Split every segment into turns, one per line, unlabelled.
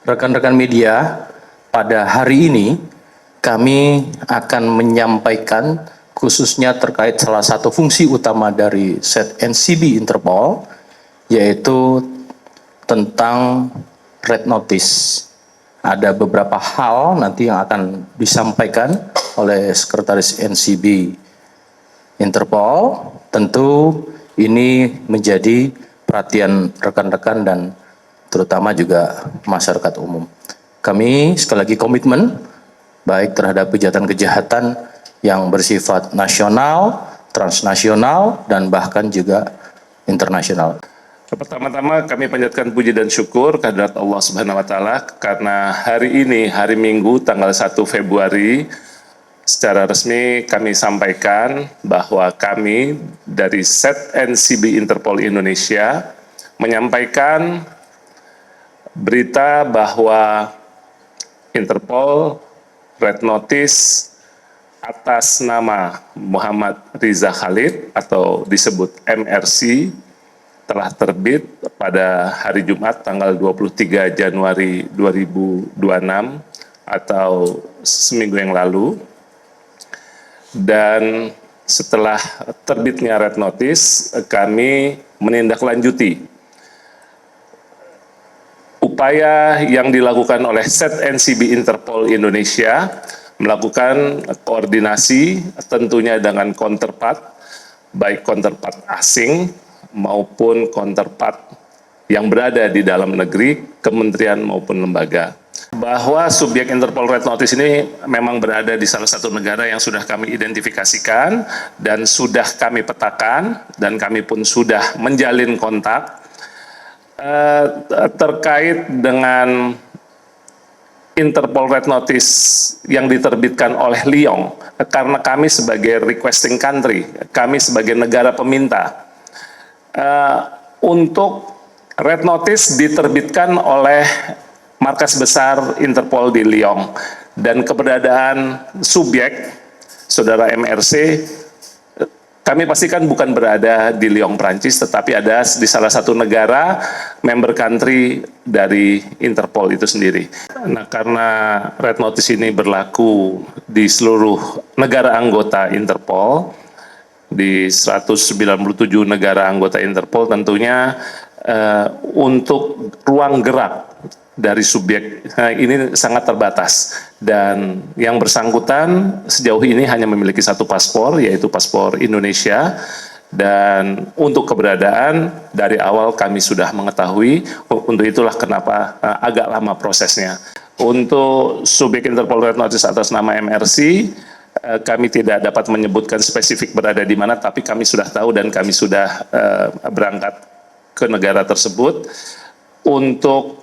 Rekan-rekan media, pada hari ini kami akan menyampaikan khususnya terkait salah satu fungsi utama dari NCB Interpol, yaitu tentang red notice. Ada beberapa hal nanti yang akan disampaikan oleh Sekretaris NCB Interpol. Tentu ini menjadi perhatian rekan-rekan dan terutama juga masyarakat umum. Kami sekali lagi komitmen baik terhadap kejahatan-kejahatan yang bersifat nasional, transnasional, dan bahkan juga internasional.
Pertama-tama kami panjatkan puji dan syukur kehadirat Allah Subhanahu wa taala karena hari ini, hari Minggu tanggal 1 Februari, secara resmi kami sampaikan bahwa kami dari NCB Interpol Indonesia menyampaikan berita bahwa Interpol red notice atas nama Muhammad Riza Khalid atau disebut MRC telah terbit pada hari Jumat tanggal 23 Januari 2026 atau seminggu yang lalu. Dan setelah terbitnya red notice, kami menindaklanjuti upaya yang dilakukan oleh NCB Interpol Indonesia melakukan koordinasi tentunya dengan counterpart, baik counterpart asing maupun counterpart yang berada di dalam negeri, kementerian maupun lembaga. Bahwa subjek Interpol Red Notice ini memang berada di salah satu negara yang sudah kami identifikasikan dan sudah kami petakan, dan kami pun sudah menjalin kontak terkait dengan Interpol Red Notice yang diterbitkan oleh Lyon, karena kami sebagai requesting country, kami sebagai negara peminta, untuk Red Notice diterbitkan oleh markas besar Interpol di Lyon, dan keberadaan subjek saudara MRC kami pastikan bukan berada di Lyon, Prancis, tetapi ada di salah satu negara member country dari Interpol itu sendiri. Nah, karena red notice ini berlaku di seluruh negara anggota Interpol, di 197 negara anggota Interpol, tentunya untuk ruang gerak dari subjek ini sangat terbatas, dan yang bersangkutan sejauh ini hanya memiliki satu paspor, yaitu paspor Indonesia, dan untuk keberadaan dari awal kami sudah mengetahui. Untuk itulah kenapa agak lama prosesnya. Untuk subjek Interpol Red Notice atas nama MRC, kami tidak dapat menyebutkan spesifik berada di mana, tapi kami sudah tahu dan kami sudah berangkat ke negara tersebut. Untuk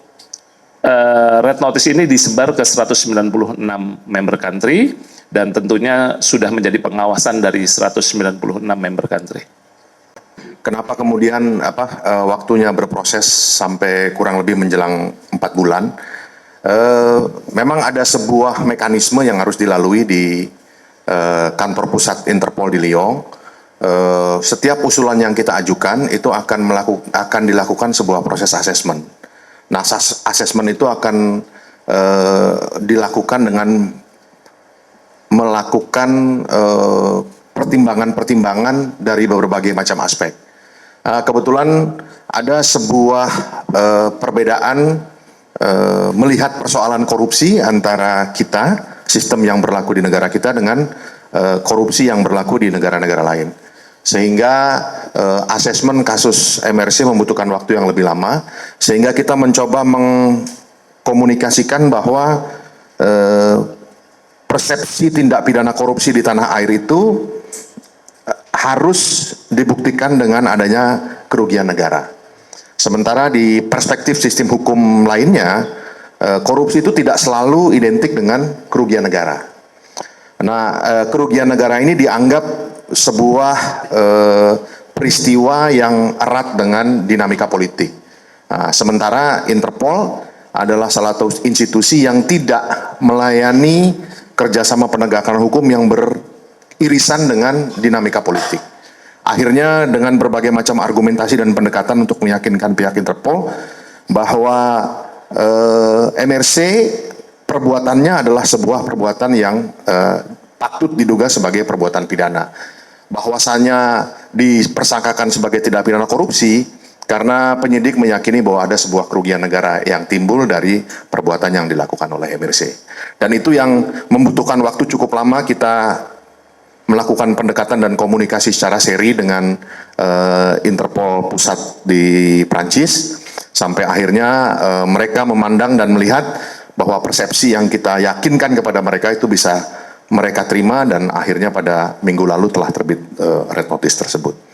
red notice ini disebar ke 196 member country dan tentunya sudah menjadi pengawasan dari 196 member country.
Kenapa kemudian waktunya berproses sampai kurang lebih menjelang 4 bulan? Memang ada sebuah mekanisme yang harus dilalui di kantor pusat Interpol di Lyon. Setiap usulan yang kita ajukan itu akan dilakukan sebuah proses assessment. Nah, asesmen itu akan dilakukan dengan melakukan pertimbangan-pertimbangan dari berbagai macam aspek. Kebetulan ada sebuah perbedaan melihat persoalan korupsi antara kita, sistem yang berlaku di negara kita, dengan korupsi yang berlaku di negara-negara lain. Sehingga asesmen kasus MRC membutuhkan waktu yang lebih lama, sehingga kita mencoba mengkomunikasikan bahwa persepsi tindak pidana korupsi di tanah air itu harus dibuktikan dengan adanya kerugian negara. Sementara di perspektif sistem hukum lainnya, korupsi itu tidak selalu identik dengan kerugian negara. Nah, kerugian negara ini dianggap sebuah peristiwa yang erat dengan dinamika politik. Nah, sementara Interpol adalah salah satu institusi yang tidak melayani kerjasama penegakan hukum yang beririsan dengan dinamika politik. Akhirnya dengan berbagai macam argumentasi dan pendekatan untuk meyakinkan pihak Interpol bahwa MRC perbuatannya adalah sebuah perbuatan yang patut diduga sebagai perbuatan pidana. Bahwasanya dipersangkakan sebagai tindak pidana korupsi karena penyidik meyakini bahwa ada sebuah kerugian negara yang timbul dari perbuatan yang dilakukan oleh MRC. Dan itu yang membutuhkan waktu cukup lama. Kita melakukan pendekatan dan komunikasi secara seri dengan Interpol pusat di Prancis, sampai akhirnya mereka memandang dan melihat bahwa persepsi yang kita yakinkan kepada mereka itu bisa mereka terima, dan akhirnya pada minggu lalu telah terbit red notice tersebut.